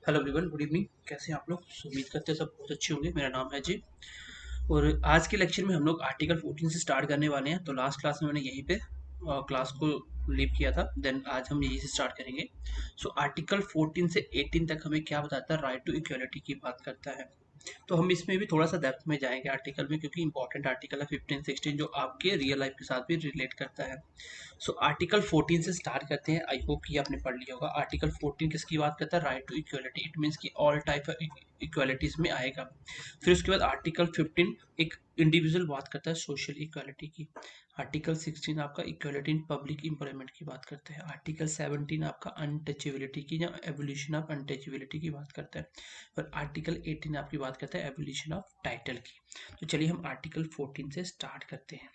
Hello everyone, good evening. कैसे हैं आप लोग? उम्मीद करते हैं सब बहुत अच्छे होंगे। मेरा नाम है जी। और आज के लेक्चर में हम लोग आर्टिकल 14 से स्टार्ट करने वाले हैं। तो लास्ट क्लास में मैंने यहीं पे क्लास को लीव किया था, देन आज हम यहीं से स्टार्ट करेंगे। सो आर्टिकल 14 से 18 तक हमें क्या बताता है? राइट टू इक्वलिटी की बात करता है। तो हम इसमें भी थोड़ा सा डेप्थ में जाएंगे आर्टिकल में, क्योंकि इंपॉर्टेंट आर्टिकल है 15 16 जो आपके रियल लाइफ के साथ भी रिलेट करता है। सो आर्टिकल 14 से स्टार्ट करते हैं। आई होप कि आपने पढ़ लिया होगा। आर्टिकल 14 किसकी बात करता है? Right to equality. It means कि ऑल टाइप ऑफ इक्वलिटीज में आएगा। फिर उसके बाद आर्टिकल 15 एक इंडिविजुअल बात करता है सोशल इक्वलिटी की। आर्टिकल 16 आपका इक्वलिटी इन पब्लिक एम्प्लॉयमेंट की बात करता है। आर्टिकल 17 आपका अनटचेबिलिटी की या एबोलिशन ऑफ अनटचेबिलिटी की बात करता है। और आर्टिकल 18 आपकी बात करता है एबोलिशन ऑफ टाइटल की। तो चलिए हम आर्टिकल 14 से स्टार्ट करते हैं।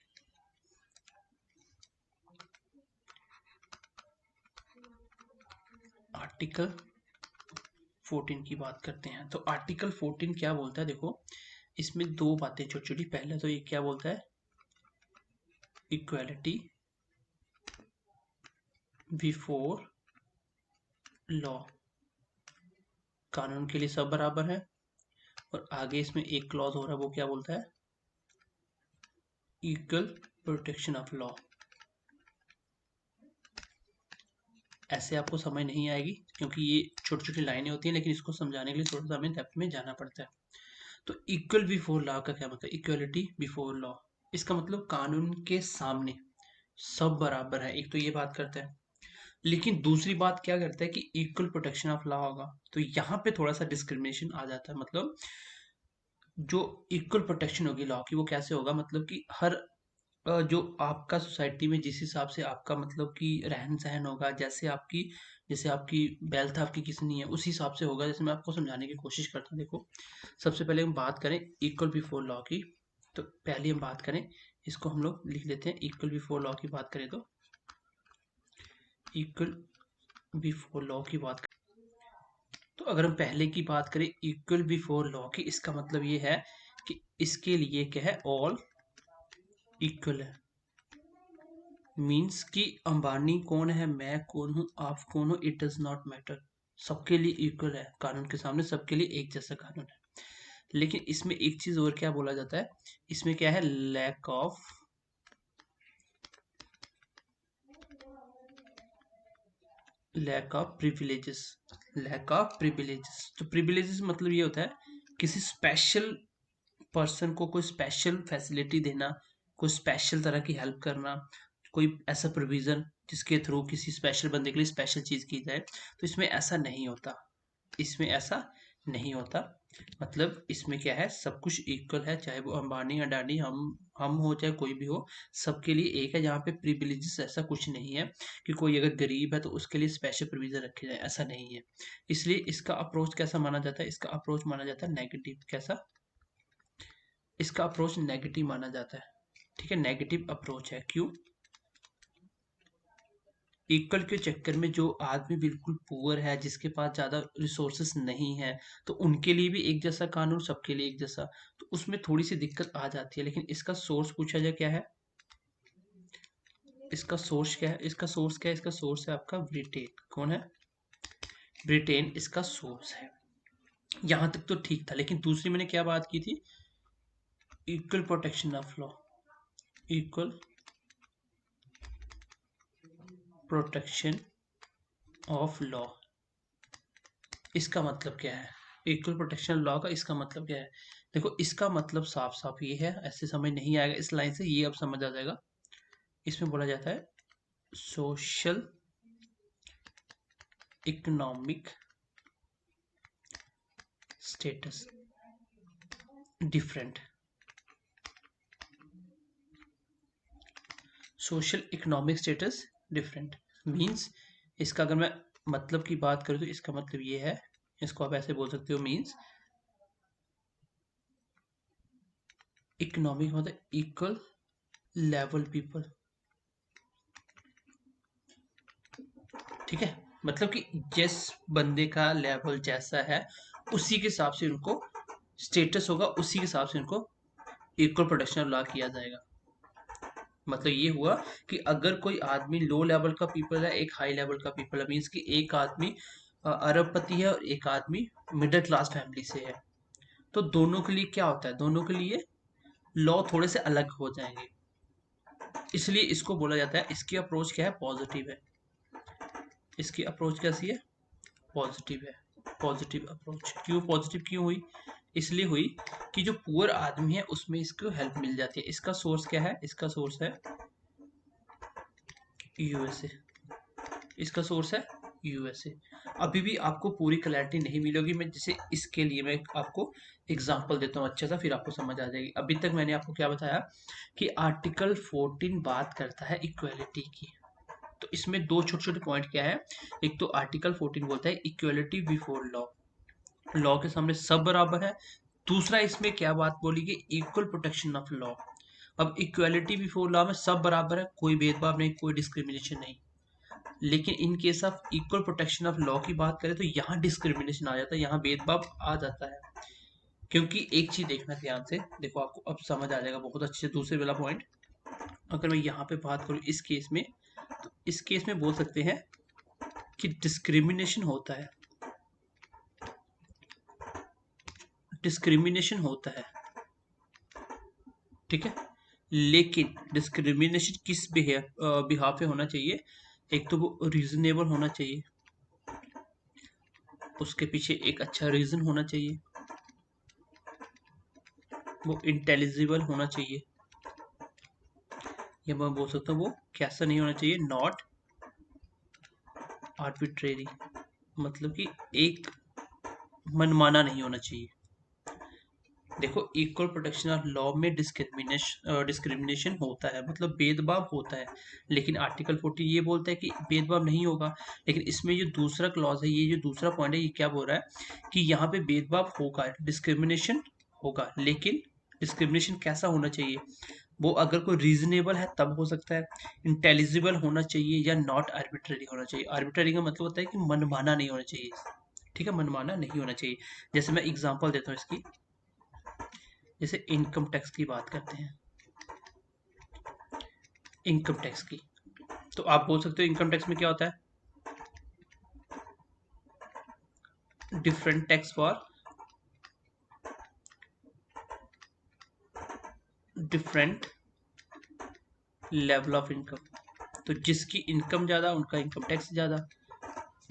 आर्टिकल 14 की बात करते हैं। तो आर्टिकल 14 क्या बोलता है? देखो, इसमें दो बातें छोटी छोटी। पहले तो ये क्या बोलता है? Equality before law. कानून के लिए सब बराबर है। और आगे इसमें एक क्लॉज हो रहा है, वो क्या बोलता है? Equal protection of law. ऐसे आपको समझ नहीं आएगी, क्योंकि ये छोटी छोटी लाइनें होती हैं, लेकिन इसको समझाने के लिए थोड़ा सा हमें डेप्थ में जाना पड़ता है। तो इक्वल बिफोर लॉ का क्या मतलब? इक्वलिटी बिफोर लॉ, इसका मतलब कानून के सामने सब बराबर है। एक तो ये बात करता है, लेकिन दूसरी बात क्या करता है कि इक्वल प्रोटेक्शन ऑफ लॉ होगा। तो यहाँ पे थोड़ा सा डिस्क्रिमिनेशन आ जाता है। मतलब जो इक्वल प्रोटेक्शन होगी लॉ की, वो कैसे होगा? मतलब कि हर जो आपका सोसाइटी में जिस हिसाब से आपका मतलब कि रहन सहन होगा, जैसे आपकी वेल्थ आपकी कितनी है, उस हिसाब से होगा। जैसे मैं आपको समझाने की कोशिश करता हूँ। देखो, सबसे पहले हम बात करें इक्वल बिफोर लॉ की। तो पहले हम बात करें, इसको हम लोग लिख लेते हैं। इक्वल बिफोर लॉ की बात करें तो इक्वल बिफोर लॉ की बात करें तो अगर हम पहले की बात करें इक्वल बिफोर लॉ की, इसका मतलब ये है कि इसके लिए क्या है? ऑल इक्वल है। मीन्स कि अंबानी कौन है, मैं कौन हूँ, आप कौन हो, इट डज नॉट मैटर। सबके लिए इक्वल है कानून के सामने, सबके लिए एक जैसा कानून है। लेकिन इसमें एक चीज और क्या बोला जाता है? इसमें क्या है? Lack of privileges. Lack of privileges. तो प्रिविलेजेस मतलब ये होता है किसी स्पेशल पर्सन को कोई स्पेशल फैसिलिटी देना, कोई स्पेशल तरह की हेल्प करना, कोई ऐसा प्रोविजन जिसके थ्रू किसी स्पेशल बंदे के लिए स्पेशल चीज की जाए। तो इसमें ऐसा नहीं होता। इसमें ऐसा नहीं होता। मतलब इसमें क्या है? सब कुछ इक्वल है, चाहे वो अंबानी अडानी हम हो चाहे कोई भी हो, सबके लिए एक है। जहाँ पे प्रिविलेजेस ऐसा कुछ नहीं है कि कोई अगर गरीब है तो उसके लिए स्पेशल प्रोविजन रखे जाए, ऐसा नहीं है। इसलिए इसका अप्रोच कैसा माना जाता है? इसका अप्रोच माना जाता है नेगेटिव। कैसा? इसका अप्रोच नेगेटिव माना जाता है। ठीक है, नेगेटिव अप्रोच है। क्यों? इक्वल के चक्कर में जो आदमी बिल्कुल पुअर है, जिसके पास ज्यादा रिसोर्सेस नहीं है, तो उनके लिए भी एक जैसा कानून, सबके लिए एक जैसा। तो उसमें थोड़ी सी दिक्कत आ जाती है। लेकिन इसका सोर्स पूछा जाए क्या है? इसका सोर्स क्या है? इसका सोर्स क्या है? इसका सोर्स है आपका ब्रिटेन। कौन है? ब्रिटेन इसका सोर्स है। यहां तक तो ठीक था, लेकिन दूसरी मैंने क्या बात की थी? Equal protection of law. Equal protection of law, इसका मतलब क्या है? इक्वल प्रोटेक्शन लॉ का इसका मतलब क्या है? देखो, इसका मतलब साफ साफ ये है। ऐसे समझ नहीं आएगा इस लाइन से, ये अब समझ आ जाएगा। इसमें बोला जाता है social economic status different. Social economic status different means, इसका अगर मैं मतलब की बात करूं तो इसका मतलब ये है, इसको आप ऐसे बोल सकते हो। मीन्स इकोनॉमिक मतलब इक्वल लेवल पीपल। ठीक है, मतलब कि जिस बंदे का लेवल जैसा है, उसी के हिसाब से उनको स्टेटस होगा, उसी के हिसाब से उनको इक्वल प्रोटेक्शन लॉ किया जाएगा। मतलब ये हुआ कि अगर कोई आदमी लो लेवल का पीपल है, एक हाई लेवल का पीपल है, मीन्स कि एक आदमी अरबपति है और एक आदमी मिडिल क्लास फैमिली से है, तो दोनों के लिए क्या होता है, दोनों के लिए लॉ थोड़े से अलग हो जाएंगे, इसलिए इसको बोला जाता है, इसकी अप्रोच क्या है, पॉजिटिव है। इसकी अप्रोच कैसी है, पॉजिटिव है। पॉजिटिव अप्रोच क्यों, पॉजिटिव क्यों हुई, इसलिए हुई कि जो पुअर आदमी है उसमें इसको हेल्प मिल जाती है। इसका सोर्स क्या है, इसका सोर्स है यूएसए। इसका सोर्स है यूएसए। अभी भी आपको पूरी क्लैरिटी नहीं मिलेगी, मैं जैसे इसके लिए मैं आपको एग्जांपल देता हूँ अच्छा सा, फिर आपको समझ आ जाएगी। अभी तक मैंने आपको क्या बताया कि आर्टिकल 14 बात करता है इक्वलिटी की, तो इसमें दो छोटे छोटे पॉइंट क्या है। एक तो आर्टिकल 14 बोलता है इक्वलिटी बिफोर लॉ, लॉ के सामने सब बराबर है। दूसरा इसमें क्या बात बोली कि इक्वल प्रोटेक्शन ऑफ लॉ। अब इक्वलिटी बिफोर लॉ में सब बराबर है, कोई भेदभाव नहीं, कोई डिस्क्रिमिनेशन नहीं, लेकिन in case of equal protection of law की बात करें तो यहाँ डिस्क्रिमिनेशन आ जाता है, यहाँ भेदभाव आ जाता है। क्योंकि एक चीज देखना ध्यान से, देखो आपको अब समझ आ जाएगा बहुत अच्छे से। दूसरे वाला पॉइंट, अगर मैं यहाँ पे बात करूँ इस केस में, तो इस केस में बोल सकते हैं कि डिस्क्रिमिनेशन होता है, डिस्क्रिमिनेशन होता है, ठीक है। लेकिन डिस्क्रिमिनेशन किस बिहाफ पे होना चाहिए, एक तो वो रीजनेबल होना चाहिए, उसके पीछे एक अच्छा रीजन होना चाहिए, वो इंटेलिजिबल होना चाहिए, या मैं बोल सकता हूँ वो कैसा नहीं होना चाहिए, नॉट आर्बिट्रेरी, मतलब कि एक मनमाना नहीं होना चाहिए। देखो इक्वल प्रोटेक्शन ऑफ लॉ में डिस्क्रिमिनेशन होता है, मतलब भेदभाव होता है, लेकिन आर्टिकल 40 ये बोलता है कि भेदभाव नहीं होगा। लेकिन इसमें जो दूसरा क्लॉज है, ये जो दूसरा पॉइंट है, ये क्या बोल रहा है कि यहाँ पे भेदभाव होगा, डिस्क्रिमिनेशन होगा, लेकिन डिस्क्रिमिनेशन कैसा होना चाहिए, वो अगर कोई रीजनेबल है तब हो सकता है, इंटेलिजिबल होना चाहिए, या नॉट आर्बिट्ररी होना चाहिए। आर्बिट्ररी का मतलब होता है कि मनमाना नहीं होना चाहिए, ठीक है, मनमाना नहीं होना चाहिए। जैसे मैं एग्जांपल देता हूँ इसकी, जैसे इनकम टैक्स की बात करते हैं, इनकम टैक्स की, तो आप बोल सकते हो इनकम टैक्स में क्या होता है, different tax for different level of income. तो जिसकी इनकम ज़्यादा उनका इनकम टैक्स ज़्यादा,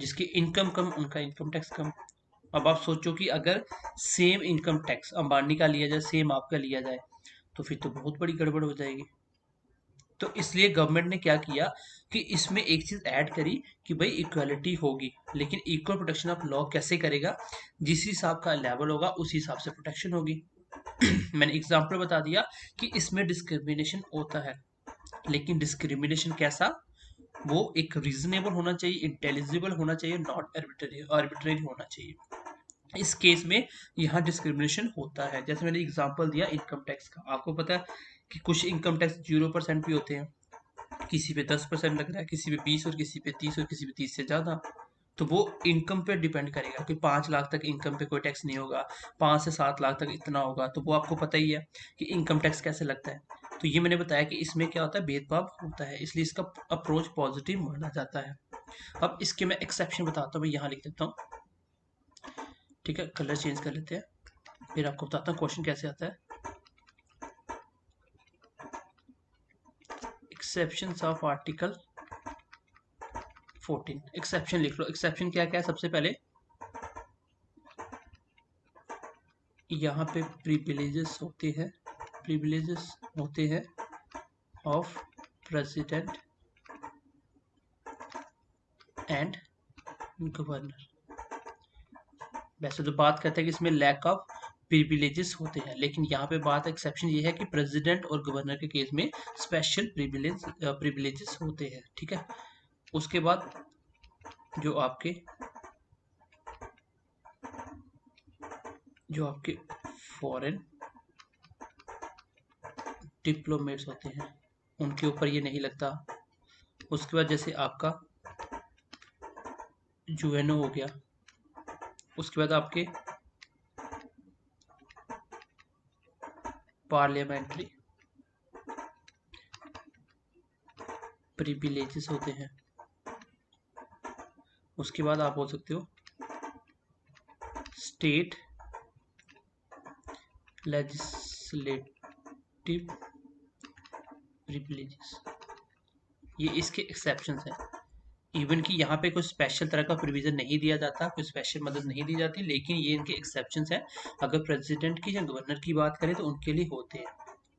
जिसकी इनकम कम उनका इनकम टैक्स कम। अब आप सोचो कि अगर सेम इनकम टैक्स अंबानी का लिया जाए, सेम आपका लिया जाए, तो फिर तो बहुत बड़ी गड़बड़ हो जाएगी। तो इसलिए गवर्नमेंट ने क्या किया कि इसमें एक चीज ऐड करी कि भाई इक्वालिटी होगी, लेकिन इक्वल प्रोटेक्शन ऑफ लॉ कैसे करेगा, जिस हिसाब का लेवल होगा उस हिसाब से प्रोटेक्शन होगी। मैंने एग्जांपल बता दिया कि इसमें डिस्क्रिमिनेशन होता है, लेकिन डिस्क्रिमिनेशन कैसा, वो एक रीजनेबल होना चाहिए, इंटेलिजिबल होना चाहिए, नॉट आर्बिट्रेरी होना चाहिए। इस केस में यहाँ डिस्क्रिमिनेशन होता है। जैसे मैंने एग्जांपल दिया इनकम टैक्स का, आपको पता है कि कुछ इनकम टैक्स 0% भी होते हैं, किसी पे 10% लग रहा है, किसी पे 20, और किसी पे 30, और किसी पे 30 से ज़्यादा। तो वो इनकम पे डिपेंड करेगा कि 5 लाख तक इनकम पे कोई टैक्स नहीं होगा, 5 से 7 लाख तक इतना होगा, तो वो आपको पता ही है कि इनकम टैक्स कैसे लगता है। तो ये मैंने बताया कि इसमें क्या होता है, भेदभाव होता है, इसलिए इसका अप्रोच पॉजिटिव माना जाता है। अब इसके मैं एक्सेप्शन बताता हूँ, मैं यहाँ लिख देता हूँ, ठीक है, कलर चेंज कर लेते हैं, फिर आपको बताता हूँ क्वेश्चन कैसे आता है। एक्सेप्शंस ऑफ आर्टिकल 14, एक्सेप्शन लिख लो। एक्सेप्शन क्या क्या है, सबसे पहले यहाँ पे प्रिविलेजेस होते हैं ऑफ प्रेसिडेंट एंड गवर्नर। वैसे तो बात करते हैं कि इसमें लैक ऑफ प्रिविलेजेस होते हैं, लेकिन यहाँ पे बात एक्सेप्शन ये है कि प्रेसिडेंट और गवर्नर के केस में स्पेशल प्रिविलेजेस होते हैं, ठीक है। उसके बाद जो आपके फॉरेन डिप्लोमेट्स होते हैं उनके ऊपर ये नहीं लगता। उसके बाद जैसे आपका यूएनओ हो गया, उसके बाद आपके पार्लियामेंट्री प्रिविलेजेस होते हैं। उसके बाद आप बोल सकते हो स्टेट लेजिस्लेटिव प्रिविलेजेस, ये इसके एक्सेप्शंस हैं। इवन कि यहाँ पे कोई स्पेशल तरह का प्रोविजन नहीं दिया जाता, कोई स्पेशल मदद नहीं दी जाती, लेकिन ये इनके एक्सेप्शंस हैं। अगर प्रेसिडेंट की या गवर्नर की बात करें तो उनके लिए होते हैं,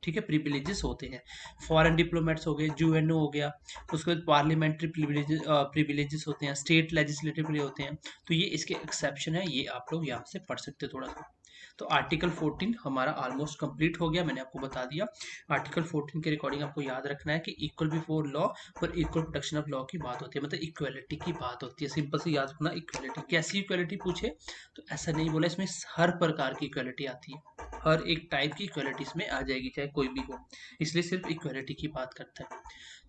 ठीक है, प्रिविलेजेस होते हैं। फॉरेन डिप्लोमेट्स हो गए, यूएनओ हो गया, उसके बाद पार्लियामेंट्री प्रिविलेजेस होते हैं, स्टेट लेजिस्लेटिव होते हैं। तो ये इसके एक्सेप्शन है, ये आप लोग यहाँ से पढ़ सकते हो थोड़ा सा। तो आर्टिकल 14 हमारा ऑलमोस्ट कंप्लीट हो गया, मैंने आपको बता दिया। आर्टिकल 14 के रिकॉर्डिंग आपको याद रखना है कि इक्वल बिफोर लॉ और इक्वल प्रोटेक्शन ऑफ लॉ की बात होती है, मतलब इक्वलिटी की बात होती है। सिंपल से याद रखना, इक्वलिटी कैसी इक्वलिटी पूछे तो ऐसा नहीं बोला, इसमें हर प्रकार की इक्वलिटी आती है, हर एक टाइप की इक्वलिटी इसमें आ जाएगी, चाहे कोई भी हो, इसलिए सिर्फ इक्वलिटी की बात करता है।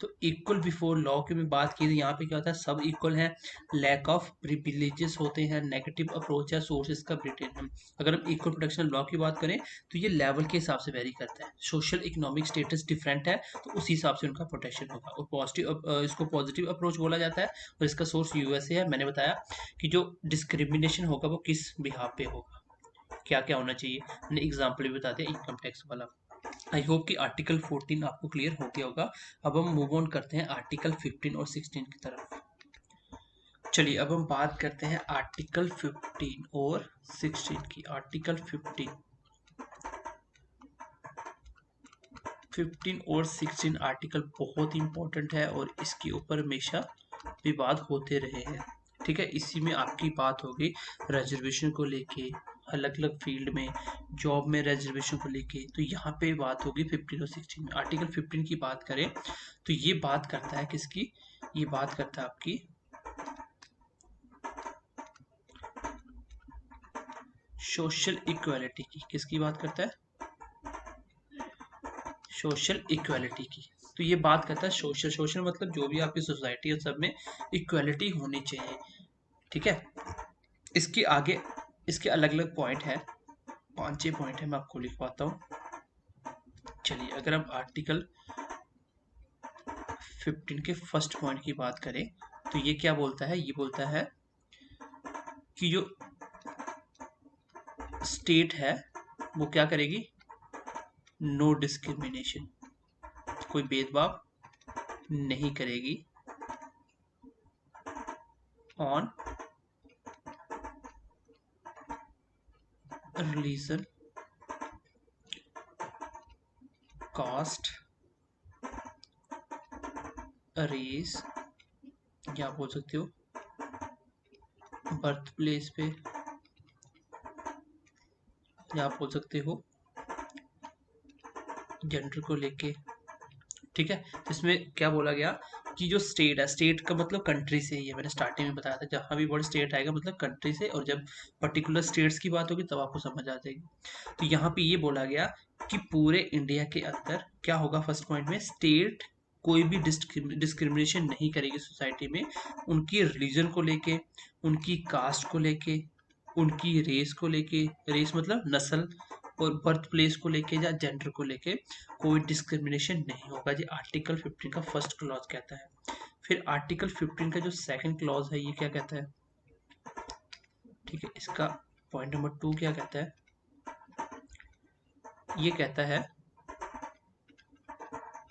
तो इक्वल बिफोर लॉ की मैं बात की तो यहाँ पे क्या होता है, सब इक्वल है, लैक ऑफ प्रिविलेजेस होते हैं, नेगेटिव अप्रोच है, सोर्सेज का ब्रिटेन है। अगर हम इक्वल प्रोटेक्शन लॉ की बात करें तो ये लेवल के हिसाब से वेरी करता है, सोशल इकोनॉमिक स्टेटस डिफरेंट है तो उसी हिसाब से उनका प्रोटेक्शन होगा। और पॉजिटिव, इसको पॉजिटिव अप्रोच बोला जाता है और इसका सोर्स यूएसए है। मैंने बताया कि जो डिस्क्रिमिनेशन होगा वो किस बिहाफ पे होगा, क्या क्या होना चाहिए, मैंने एग्जाम्पल भी बता दिया इनकम टैक्स वाला। आई होप कि आर्टिकल 14 आपको क्लियर हो गया होगा। अब हम मूव ऑन करते हैं आर्टिकल 15 और 16 की तरफ। चलिए अब हम बात करते हैं आर्टिकल 15 और 16 की। आर्टिकल 15 और 16 आर्टिकल बहुत इंपॉर्टेंट है और इसके ऊपर हमेशा विवाद होते रहे हैं, ठीक है। इसी में आपकी बात होगी रिजर्वेशन को लेके, अलग अलग फील्ड में, जॉब में रिजर्वेशन को लेके। तो यहाँ पे बात होगी 15 और 16 में। आर्टिकल 15 की बात करें तो ये बात करता है किसकी, ये बात करता है आपकी सोशल इक्वालिटी की। किसकी बात करता है, सोशल इक्वालिटी की। तो ये बात करता है सोशल, सोशल मतलब जो भी आपकी सोसाइटी है सब में इक्वालिटी होनी चाहिए, ठीक है। इसके आगे इसके अलग अलग पॉइंट है, 5-6 पॉइंट है, मैं आपको लिखवाता हूँ। चलिए अगर हम आर्टिकल 15 के फर्स्ट पॉइंट की बात करें तो ये क्या बोलता है, ये बोलता है कि जो स्टेट है वो क्या करेगी, नो डिस्क्रिमिनेशन, कोई भेदभाव नहीं करेगी ऑन रिलीजन, कास्ट, रेस, या बोल सकते हो बर्थ प्लेस पे, या आप बोल सकते हो जेंडर को लेके, ठीक है। तो इसमें क्या बोला गया कि जो स्टेट है, स्टेट का मतलब कंट्री से ही है, मैंने स्टार्टिंग में बताया था, जहां भी वर्ड स्टेट आएगा मतलब कंट्री से, और जब पर्टिकुलर स्टेट्स की बात होगी तब आपको समझ आ जाएगी। तो यहाँ पे ये बोला गया कि पूरे इंडिया के अंदर क्या होगा, फर्स्ट पॉइंट में स्टेट कोई भी डिस्क्रिमिनेशन नहीं करेगी सोसाइटी में, उनकी रिलीजन को लेके, उनकी कास्ट को लेके, उनकी रेस को लेके, रेस मतलब नस्ल, और बर्थ प्लेस को लेके या जेंडर को लेके कोई डिस्क्रिमिनेशन नहीं होगा। जी आर्टिकल 15 का फर्स्ट क्लॉज कहता है। फिर आर्टिकल 15 का जो सेकंड क्लॉज है ये क्या कहता है, ठीक है, इसका पॉइंट नंबर 2 क्या कहता है, ये कहता है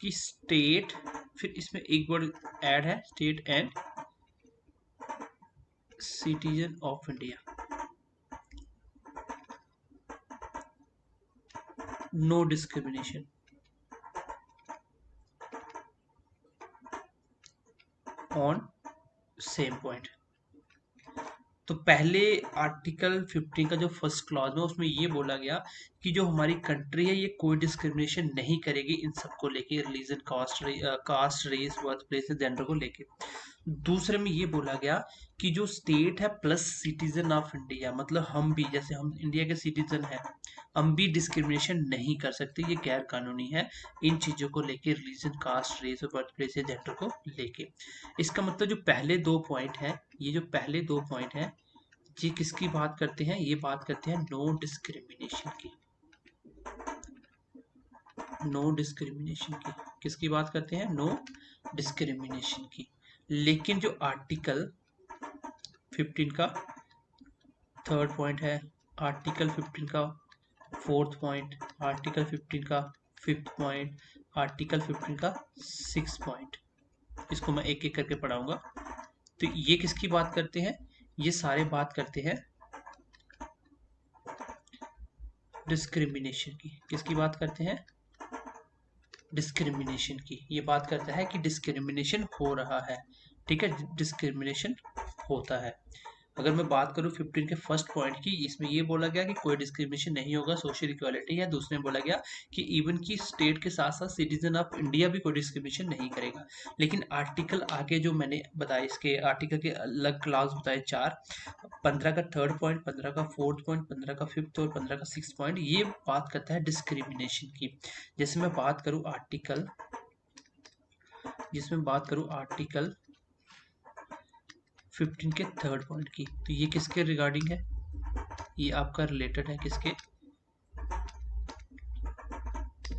कि स्टेट, फिर इसमें एक वर्ड ऐड है, state and citizen of India, no discrimination on same point. तो पहले आर्टिकल 15 का जो फर्स्ट क्लॉज है उसमें ये बोला गया कि जो हमारी कंट्री है ये कोई डिस्क्रिमिनेशन नहीं करेगी इन सबको लेके, religion, caste, race, birth place, gender को लेके। दूसरे में ये बोला गया कि जो स्टेट है प्लस सिटीजन ऑफ इंडिया, मतलब हम भी, जैसे हम इंडिया के सिटीजन हैं, हम भी डिस्क्रिमिनेशन नहीं कर सकते, ये गैर कानूनी है इन चीज़ों को लेके, रिलीजन, कास्ट, रेस और बर्थ प्लेस या जेंडर को लेके। इसका मतलब जो पहले 2 पॉइंट हैं, ये जो पहले 2 पॉइंट हैं ये किसकी बात करते हैं, ये बात करते हैं नो डिस्क्रिमिनेशन की, नो डिस्क्रिमिनेशन की। किसकी बात करते हैं, नो डिस्क्रिमिनेशन की। लेकिन जो आर्टिकल 15 का थर्ड पॉइंट है, आर्टिकल 15 का फोर्थ पॉइंट, आर्टिकल 15 का फिफ्थ पॉइंट, आर्टिकल 15 का सिक्स पॉइंट। इसको मैं एक एक करके पढ़ाऊंगा। तो ये किसकी बात करते हैं? ये सारे बात करते हैं डिस्क्रिमिनेशन की। किसकी बात करते हैं? डिस्क्रिमिनेशन की। ये बात करता है कि डिस्क्रिमिनेशन हो रहा है, ठीक है, डिस्क्रिमिनेशन होता है। अगर मैं बात करूं 15 के फर्स्ट पॉइंट की, इसमें ये बोला गया कि कोई डिस्क्रिमिनेशन नहीं होगा, सोशल इक्वालिटी है। दूसरे में बोला गया कि इवन की स्टेट के साथ साथ सिटीजन ऑफ इंडिया भी कोई डिस्क्रिमिनेशन नहीं करेगा। लेकिन आर्टिकल आगे जो मैंने बताया, इसके आर्टिकल के अलग क्लास बताए चार, 15 का थर्ड पॉइंट, 15 का फोर्थ पॉइंट, 15 का फिफ्थ और 15 का सिक्स पॉइंट, ये बात करता है डिस्क्रिमिनेशन की। जैसे मैं बात करूं आर्टिकल, जिसमें बात करूं आर्टिकल 15 के थर्ड पॉइंट की, तो ये किसके रिगार्डिंग है? ये आपका रिलेटेड है किसके?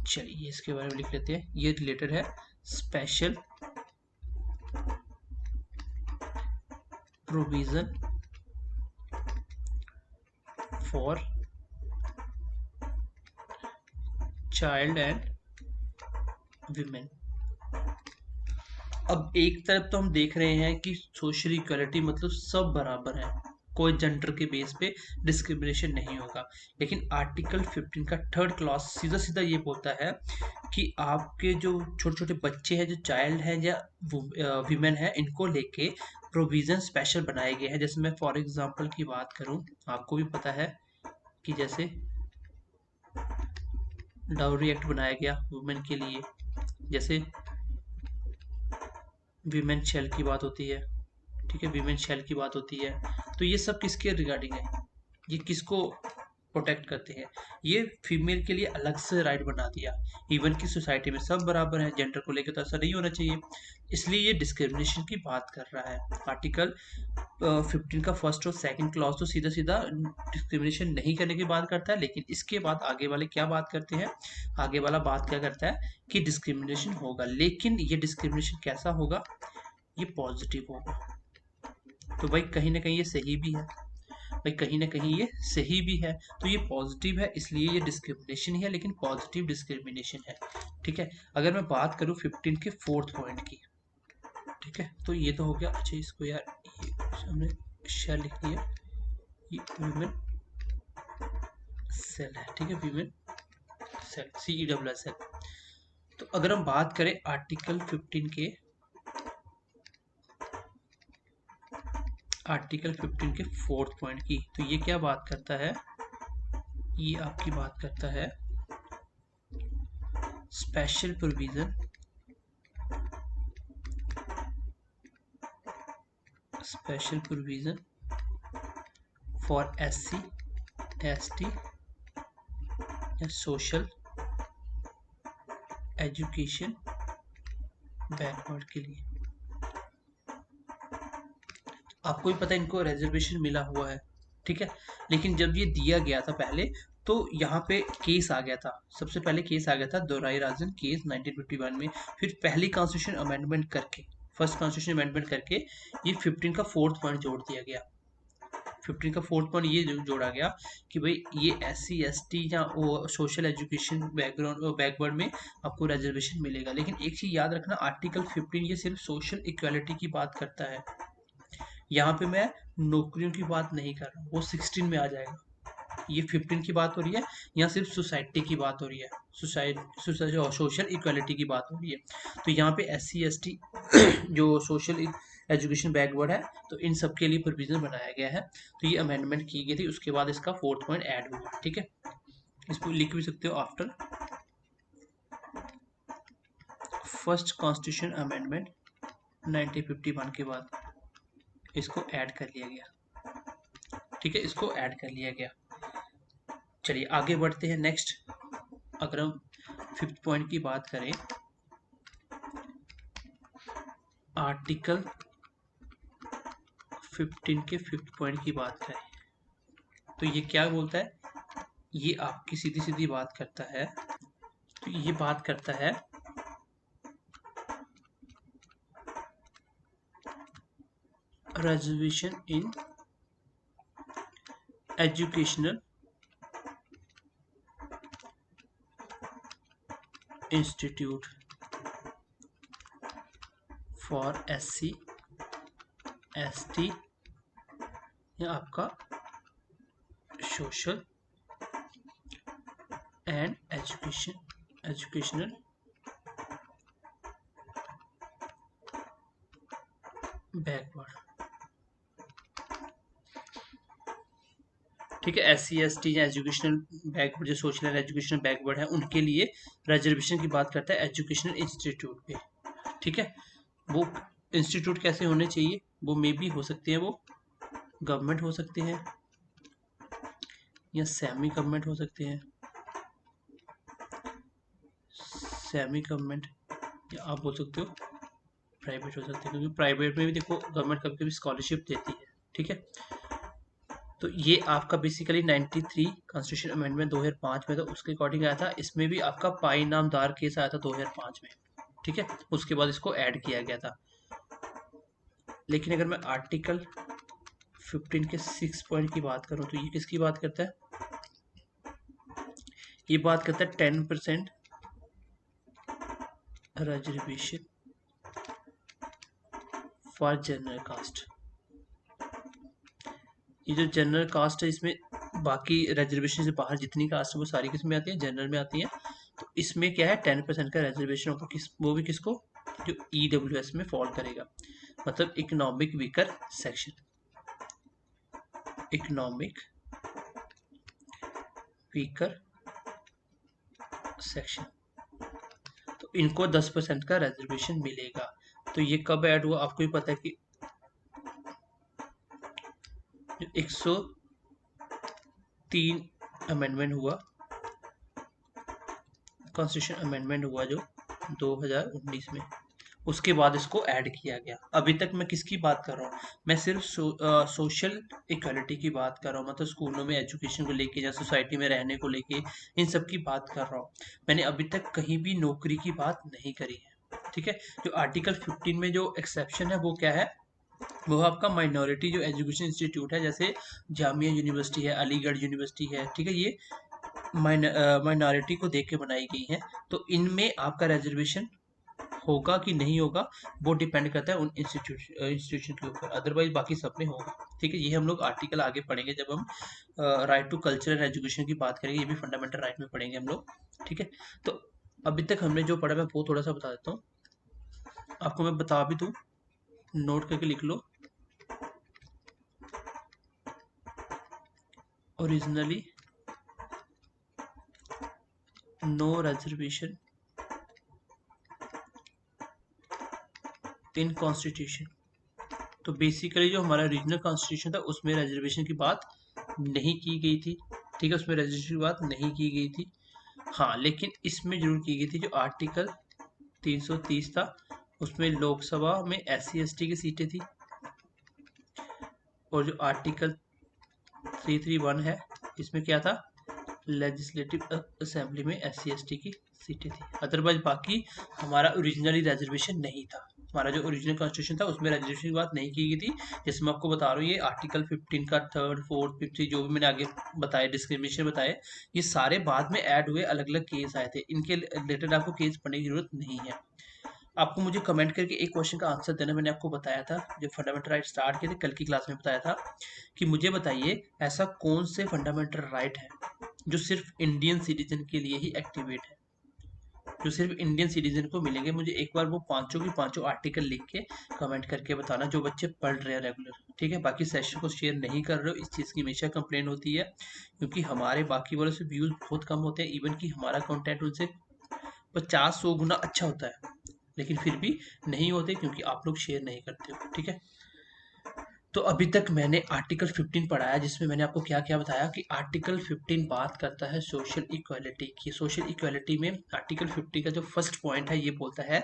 चलिए इसके बारे में लिख लेते हैं। ये रिलेटेड है special provision for child and women. अब एक तरफ तो हम देख रहे हैं कि सोशल इक्वालिटी मतलब सब बराबर है, कोई जेंडर के बेस पे डिस्क्रिमिनेशन नहीं होगा। लेकिन आर्टिकल 15 का थर्ड क्लॉज सीधा सीधा ये बोलता है कि आपके जो छोटे छोटे बच्चे हैं, जो चाइल्ड हैं या विमेन है, इनको लेके प्रोविजन स्पेशल बनाए गए हैं। जैसे मैं फॉर एग्जांपल की बात करूं, आपको भी पता है कि जैसे डाउरी एक्ट बनाया गया वुमेन के लिए, जैसे वीमेन शेल की बात होती है, ठीक है, वीमेन शेल की बात होती है। तो ये सब किसके रिगार्डिंग है? ये किसको प्रोटेक्ट करते हैं? ये फीमेल के लिए अलग से राइट बना दिया। इवन की सोसाइटी में सब बराबर है, जेंडर को लेकर तो ऐसा नहीं होना चाहिए, इसलिए ये डिस्क्रिमिनेशन की बात कर रहा है। आर्टिकल 15 का फर्स्ट और सेकंड क्लॉज तो सीधा सीधा डिस्क्रिमिनेशन नहीं करने की बात करता है, लेकिन इसके बाद आगे वाले क्या बात करते हैं? आगे वाला बात क्या करता है कि डिस्क्रिमिनेशन होगा, लेकिन ये डिस्क्रिमिनेशन कैसा होगा? ये पॉजिटिव होगा। तो भाई कहीं ना कहीं ये सही भी है, भाई कहीं ना कहीं ये सही भी है। तो ये पॉजिटिव है, इसलिए ये डिस्क्रिमिनेशन ही है, लेकिन पॉजिटिव डिस्क्रिमिनेशन है, ठीक है। अगर मैं बात करूं 15 के फोर्थ पॉइंट की, ठीक है, तो ये तो हो गया। अच्छा इसको यार, ये हमने शेयर लिख दिया, ये वीमेन सेल है, ठीक है, वीमेन सेल, CESS। तो अगर हम बात करें आर्टिकल 15 के, आर्टिकल 15 के फोर्थ पॉइंट की, तो ये क्या बात करता है? ये आपकी बात करता है special provision, special provision for SC ST या सोशल एजुकेशन बैकवर्ड के लिए। आपको भी पता है इनको रिजर्वेशन मिला हुआ है, ठीक है। लेकिन जब ये दिया गया था पहले, तो यहाँ पे केस आ गया था, सबसे पहले केस आ गया था दोराई राजन केस 1951 में। फिर पहली कॉन्स्टिट्यूशन अमेंडमेंट करके, फर्स्ट कॉन्स्टिट्यूशन अमेंडमेंट करके ये 15 का फोर्थ पॉइंट जोड़ दिया गया। 15 का फोर्थ पॉइंट ये जोड़ा गया कि भाई ये SC ST या वो सोशल एजुकेशन बैकग्राउंड बैकवर्ड में आपको रिजर्वेशन मिलेगा। लेकिन एक चीज याद रखना, आर्टिकल 15 ये सिर्फ सोशल इक्वालिटी की बात करता है। यहाँ पे मैं नौकरियों की बात नहीं कर रहा हूँ, वो 16 में आ जाएगा। ये 15 की बात हो रही है, यहाँ सिर्फ सोसाइटी की बात हो रही है, सोशल इक्वालिटी की बात हो रही है। तो यहाँ पे SC ST जो सोशल एजुकेशन बैकवर्ड है, तो इन सब के लिए प्रोविजन बनाया गया है। तो ये अमेंडमेंट की गई थी, उसके बाद इसका फोर्थ पॉइंट ऐड हुआ, ठीक है। इसको लिख भी सकते हो, आफ्टर फर्स्ट कॉन्स्टिट्यूशन अमेंडमेंट 1951 के बाद इसको ऐड कर लिया गया, ठीक है, इसको ऐड कर लिया गया। चलिए आगे बढ़ते हैं नेक्स्ट। अगर हम फिफ्थ पॉइंट की बात करें, आर्टिकल 15 के फिफ्थ पॉइंट की बात करें, तो ये क्या बोलता है? ये आपकी सीधी सीधी बात करता है, तो ये बात करता है reservation in educational institute for SC ST या आपका सोशल एंड एजुकेशनल बैकवर्ड। ठीक है, SC ST या एजुकेशनल बैकवर्ड, जो सोशल एंड एजुकेशनल बैकवर्ड है उनके लिए रिजर्वेशन की बात करता है एजुकेशनल इंस्टीट्यूट पे। ठीक है, वो इंस्टीट्यूट कैसे होने चाहिए, वो मे भी हो सकते हैं, वो गवर्नमेंट हो सकते हैं या सेमी गवर्नमेंट हो सकते हैं, सेमी गवर्नमेंट, या आप बोल सकते हो प्राइवेट हो सकते हैं, क्योंकि प्राइवेट में भी देखो गवर्नमेंट कभी कभी स्कॉलरशिप देती है। ठीक है, तो ये आपका बेसिकली 93 कॉन्स्टिट्यूशन अमेंडमेंट 2005 में, तो उसके अकॉर्डिंग आया था। इसमें भी आपका पाई नामदार केस आया था 2005 में। ठीक है, उसके बाद इसको ऐड किया गया था। लेकिन अगर मैं आर्टिकल 15 के 6 पॉइंट की बात करूं तो ये किसकी बात करता है, ये बात करता है 10% रिजर्वेशन फॉर जनरल कास्ट। ये जो जनरल कास्ट है, इसमें बाकी रिजर्वेशन से बाहर जितनी कास्ट है वो सारी किस में आती है, जनरल में आती है। तो इसमें क्या है 10% का रिजर्वेशन होगा, वो भी किसको, जो EWS में फॉल करेगा, मतलब economic weaker section, economic weaker section. तो इनको 10% का रिजर्वेशन मिलेगा। तो ये कब ऐड हुआ, आपको भी पता है कि 103 अमेंडमेंट हुआ, कॉन्स्टिट्यूशन अमेंडमेंट हुआ जो 2019 में, उसके बाद इसको ऐड किया गया। अभी तक मैं किसकी बात कर रहा हूँ, मैं सिर्फ सोशल इक्वालिटी की बात कर रहा हूँ, मतलब स्कूलों में एजुकेशन को लेके या सोसाइटी में रहने को लेके, इन सब की बात कर रहा हूँ। मैंने अभी तक कहीं भी नौकरी की बात नहीं करी है। ठीक है, जो आर्टिकल 15 में जो एक्सेप्शन है वो क्या है, वो आपका माइनॉरिटी जो एजुकेशन इंस्टीट्यूट है, जैसे जामिया यूनिवर्सिटी है, अलीगढ़ यूनिवर्सिटी है। ठीक है, ये माइनॉरिटी को देख के बनाई गई है। तो इनमें आपका रिजर्वेशन होगा कि नहीं होगा, वो डिपेंड करता है उन इंस्टीट्यूशन के ऊपर, अदरवाइज बाकी सब में होगा। ठीक है, ये हम लोग आर्टिकल आगे पढ़ेंगे जब हम right to culture and education की बात करेंगे, ये भी फंडामेंटल राइट में पढ़ेंगे हम लोग। ठीक है, तो अभी तक हमने जो पढ़ा मैं वो थोड़ा सा बता देता हूँ आपको, मैं बता भी दूँ, नोट करके लिख लो। Originally no reservation in constitution. तो बेसिकली जो हमारा रीजनल कॉन्स्टिट्यूशन था उसमें रिजर्वेशन की बात नहीं की गई थी। ठीक है, उसमें रिजर्वेशन की बात नहीं की गई थी। हाँ, लेकिन इसमें जरूर की गई थी, जो आर्टिकल 330 था उसमें लोकसभा में SC ST की सीटें थी, और जो आर्टिकल 331 है इसमें क्या था, लेजिस्लेटिव असेंबली में SC ST की सीटें थी। अदरवाइज बाकी हमारा ओरिजिनली रिजर्वेशन नहीं था। हमारा जो ओरिजिनल कॉन्स्टिट्यूशन था उसमें रिजर्वेशन की बात नहीं की गई थी। जैसे मैं आपको बता रहा हूँ, ये आर्टिकल 15 का 3rd 4th 5th जो भी मैंने आगे बताए, डिस्क्रिमिनेशन बताए, ये सारे बाद में ऐड हुए, अलग अलग केस आए थे, इनके रिलेटेड आपको केस पढ़ने की जरूरत नहीं है। आपको मुझे कमेंट करके एक क्वेश्चन का आंसर देना, मैंने आपको बताया था जब फंडामेंटल राइट स्टार्ट किए थे कल की क्लास में, बताया था कि मुझे बताइए ऐसा कौन से फंडामेंटल राइट है जो सिर्फ इंडियन सिटीजन के लिए ही एक्टिवेट है, जो सिर्फ इंडियन सिटीजन को मिलेंगे। मुझे एक बार वो पांचों की पांचों आर्टिकल लिख के कमेंट करके बताना, जो बच्चे पढ़ रहे हैं रेगुलर। ठीक है, बाकी सेशन को शेयर नहीं कर रहे हो, इस चीज़ की हमेशा कंप्लेन होती है, क्योंकि हमारे बाकी वालों से व्यूज़ बहुत कम होते हैं, इवन कि हमारा कंटेंट उनसे 50-100 गुना अच्छा होता है, लेकिन फिर भी नहीं होते क्योंकि आप लोग शेयर नहीं करते हो। ठीक है, तो अभी तक मैंने आर्टिकल 15 पढ़ाया, जिसमें मैंने आपको क्या क्या बताया कि आर्टिकल 15 बात करता है सोशल इक्वालिटी की। सोशल इक्वालिटी में आर्टिकल 15 का जो फर्स्ट पॉइंट है ये बोलता है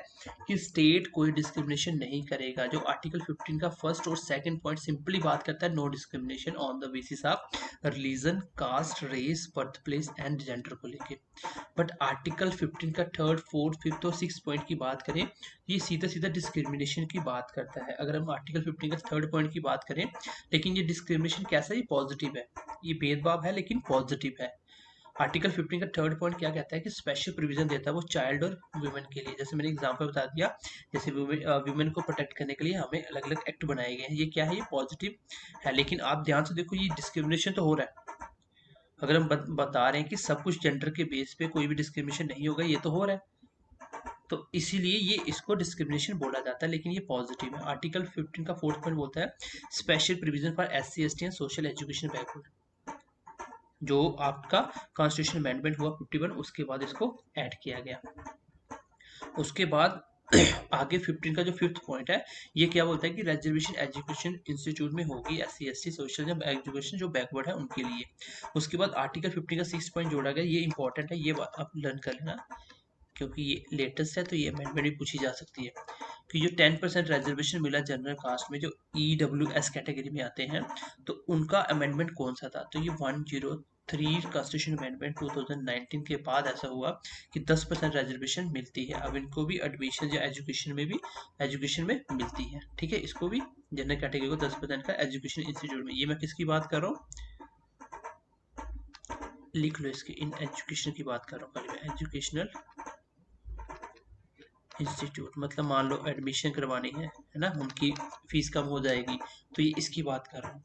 कि स्टेट कोई डिस्क्रिमिनेशन नहीं करेगा। जो आर्टिकल 15 का फर्स्ट और सेकंड पॉइंट सिंपली बात करता है no discrimination on the basis of religion, caste, race, birth place and gender को लेके। बट आर्टिकल 15 का थर्ड, फोर्थ, फिफ्थ और सिक्स पॉइंट की बात करें, ये सीधा सीधा डिस्क्रिमिनेशन की बात करता है। अगर हम आर्टिकल 15 का थर्ड पॉइंट की बात करें, लेकिन ये डिस्क्रिमिनेशन कैसा है, ये पॉजिटिव है, ये भेदभाव है लेकिन पॉजिटिव है। आर्टिकल 15 का थर्ड पॉइंट क्या कहता है कि स्पेशल प्रोविजन देता है वो चाइल्ड और वुमेन के लिए। जैसे मैंने एग्जांपल बता दिया, जैसे वुमेन को प्रोटेक्ट करने के लिए हमें अलग अलग एक्ट बनाए गए हैं। ये क्या है, ये पॉजिटिव है। लेकिन आप ध्यान से देखो, ये डिस्क्रिमिनेशन तो हो रहा है। अगर हम बता रहे हैं कि सब कुछ जेंडर के बेस पे कोई भी डिस्क्रिमिनेशन नहीं होगा, ये तो हो रहा है, तो इसीलिए ये इसको डिस्क्रिमिनेशन बोला जाता है, लेकिन ये पॉजिटिव है। आर्टिकल 15 का फोर्थ पॉइंट बोलता है special provision for SC ST and social education backward. जो आपका कॉन्स्टिट्यूशन अमेंडमेंट हुआ 51, उसके बाद इसको ऐड किया गया। उसके बाद आगे 15 का जो फिफ्थ पॉइंट है, ये क्या बोलता है कि रिजर्वेशन एजुकेशन इंस्टीट्यूट में होगी SC ST सोशल एजुकेशन जो बैकवर्ड है उनके लिए। उसके बाद आर्टिकल 15 का सिक्स पॉइंट जोड़ा गया, ये इंपॉर्टेंट है, ये बात आप लर्न कर लेना क्योंकि ये लेटेस्ट है, तो ये अमेंडमेंट भी पूछी जा सकती है कि जो 10% रिजर्वेशन मिला जनरल कास्ट में जो EWS कैटेगरी में आते हैं, तो उनका अमेंडमेंट कौन सा था, तो ये 103 कॉन्स्टिट्यूशन अमेंडमेंट 2019 के बाद ऐसा हुआ कि 10% रिजर्वेशन मिलती है। अब इनको भी एडमिशन या एजुकेशन में मिलती है। ठीक है, इसको भी जनरल कैटेगरी को 10% का एजुकेशन इंस्टीट्यूट में। ये मैं किसकी बात कर रहा हूँ, लिख लो इसके, इन एजुकेशन की बात कर रहा हूँ खाली मैं, एजुकेशनल इंस्टीट्यूट। मतलब मान लो एडमिशन करवानी है ना, उनकी फीस कम हो जाएगी, तो ये इसकी बात कर रहा हूँ।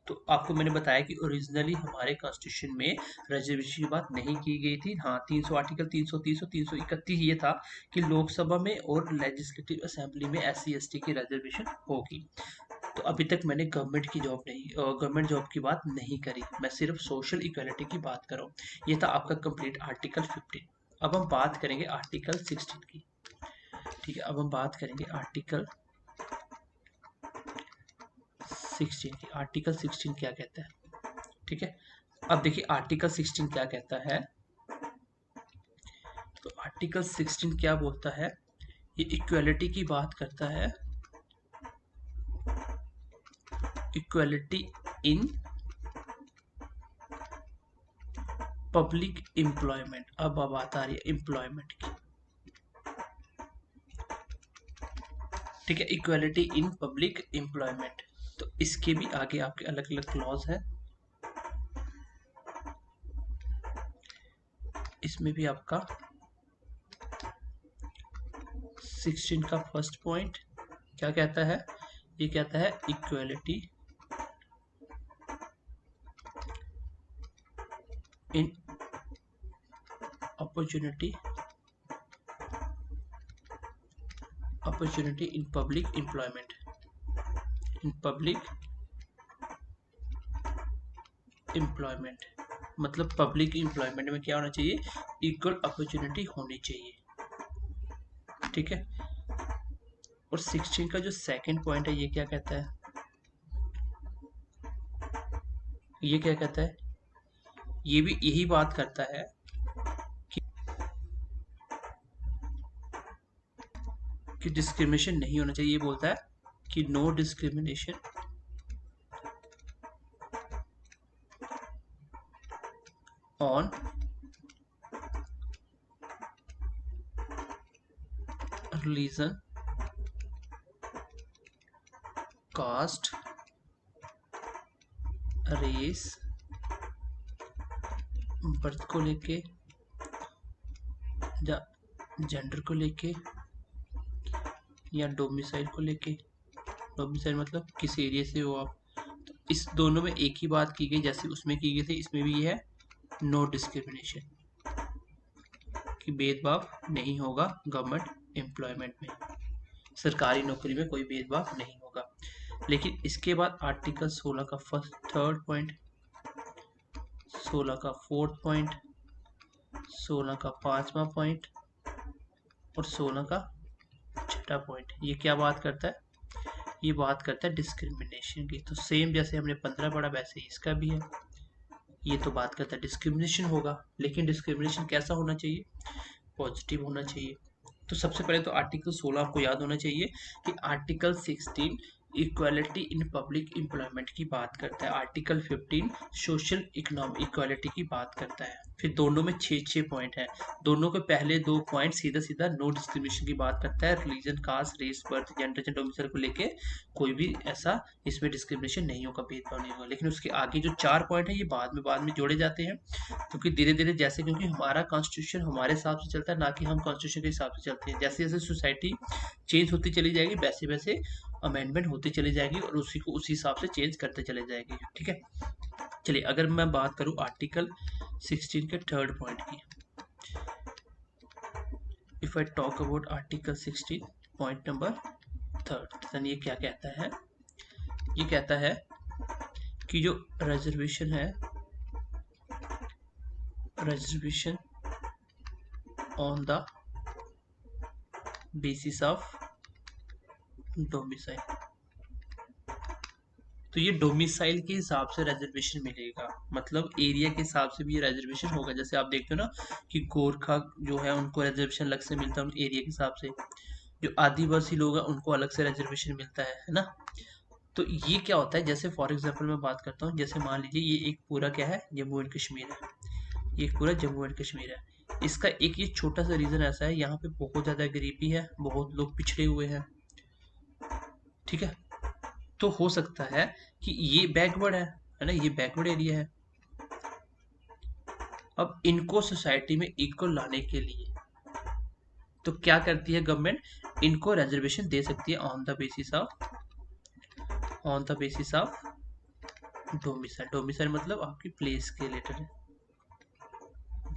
तो आपको मैंने बताया कि ओरिजिनली हमारे कॉन्स्टिट्यूशन में रिजर्वेशन की बात नहीं की गई थी। हाँ, 300 आर्टिकल 330 और 331 ये था कि लोकसभा में और लेजिस्लेटिव असेंबली में SC ST की रिजर्वेशन होगी। तो अभी तक मैंने गवर्नमेंट जॉब की बात नहीं करी, मैं सिर्फ सोशल इक्वालिटी की बात कर रहा हूँ। ये था आपका कंप्लीट आर्टिकल 15। अब हम बात करेंगे आर्टिकल 16 की। ठीक है, अब हम बात करेंगे आर्टिकल 16 की। आर्टिकल 16 क्या कहता है, ठीक है। अब देखिए आर्टिकल 16 क्या कहता है, तो आर्टिकल 16 क्या बोलता है, ये इक्वालिटी की बात करता है, इक्वालिटी इन पब्लिक एम्प्लॉयमेंट। अब बात आ रही है एम्प्लॉयमेंट की, ठीक है, इक्वालिटी इन पब्लिक एम्प्लॉयमेंट। तो इसके भी आगे आपके अलग अलग क्लॉज है, इसमें भी आपका 16 का फर्स्ट पॉइंट क्या कहता है, ये कहता है equality in opportunity in public employment, in public employment. मतलब पब्लिक एम्प्लॉयमेंट में क्या होना चाहिए, इक्वल अपॉर्चुनिटी होनी चाहिए। ठीक है, और 16 का जो सेकंड पॉइंट है, ये क्या कहता है, ये क्या कहता है, ये भी यही बात करता है कि डिस्क्रिमिनेशन नहीं होना चाहिए। ये बोलता है कि no discrimination on religion, caste, race, birth को लेके या जेंडर को लेके या डोमिसाइल को लेके। डोमिसाइल मतलब किस एरिया से हो आप, तो इस दोनों में एक ही बात की गई, जैसे उसमें की गई थी, इसमें भी है नो डिस्क्रिमिनेशन, कि भेदभाव नहीं होगा गवर्नमेंट एम्प्लॉयमेंट में, सरकारी नौकरी में कोई भेदभाव नहीं होगा। लेकिन इसके बाद आर्टिकल 16 का थर्ड पॉइंट, 16 का फोर्थ पॉइंट, 16 का पांचवा पॉइंट और 16 का छठा पॉइंट, ये क्या बात करता है, ये बात करता है डिस्क्रिमिनेशन की। तो सेम जैसे हमने 15 पढ़ा वैसे इसका भी है, ये तो बात करता है डिस्क्रिमिनेशन होगा, लेकिन डिस्क्रिमिनेशन कैसा होना चाहिए, पॉजिटिव होना चाहिए। तो सबसे पहले तो आर्टिकल 16 आपको याद होना चाहिए कि article 16 equality in public employment की बात करता है। आर्टिकल 15 सोशल इकोनॉमिक इक्वालिटी की बात करता है। फिर दोनों में 6 पॉइंट है। दोनों के पहले 2 पॉइंट सीधा सीधा नो डिस्क्रिमिनेशन की बात करता है। Religion, caste, race, birth, gender, domicile को लेके कोई भी ऐसा इसमें डिस्क्रिमिनेशन नहीं होगा, भेदभाव नहीं होगा। लेकिन उसके आगे जो 4 पॉइंट है ये बाद में जोड़े जाते हैं, क्योंकि धीरे धीरे जैसे, क्योंकि हमारा कॉन्स्टिट्यूशन हमारे हिसाब से चलता है, ना कि हम कॉन्स्टिट्यूशन के हिसाब से चलते हैं। जैसे जैसे सोसाइटी चेंज होती चली जाएगी वैसे वैसे अमेंडमेंट होती चली जाएगी और उसी को उसी हिसाब से चेंज करते चले जाएंगे। ठीक है, चलिए अगर मैं बात करूं आर्टिकल 16 के 3rd पॉइंट की, if I talk about article 16 point number 3rd, ये क्या कहता है? ये कहता है कि जो रिजर्वेशन है, reservation on the basis of domicile, तो ये डोमिसाइल के हिसाब से रिजर्वेशन मिलेगा, मतलब एरिया के हिसाब से भी ये रिजर्वेशन होगा। जैसे आप देखते हो ना कि गोरखा जो है उनको रिजर्वेशन अलग से मिलता है उन एरिया के हिसाब से, जो आदिवासी लोग हैं उनको अलग से रिजर्वेशन मिलता है ना। तो ये क्या होता है, जैसे फॉर एग्जांपल मैं बात करता हूँ, जैसे मान लीजिए ये एक पूरा क्या है, जम्मू एंड कश्मीर है, ये पूरा जम्मू एंड कश्मीर है। इसका एक ये छोटा सा रीजन ऐसा है, यहाँ पे बहुत ज्यादा गरीबी है, बहुत लोग पिछड़े हुए हैं, ठीक है। तो हो सकता है कि ये बैकवर्ड है ना, ये बैकवर्ड एरिया है। अब इनको सोसाइटी में इक्वल लाने के लिए तो क्या करती है गवर्नमेंट, इनको रिजर्वेशन दे सकती है on the basis of domicile. Domicile मतलब आपकी प्लेस के रिलेटेड है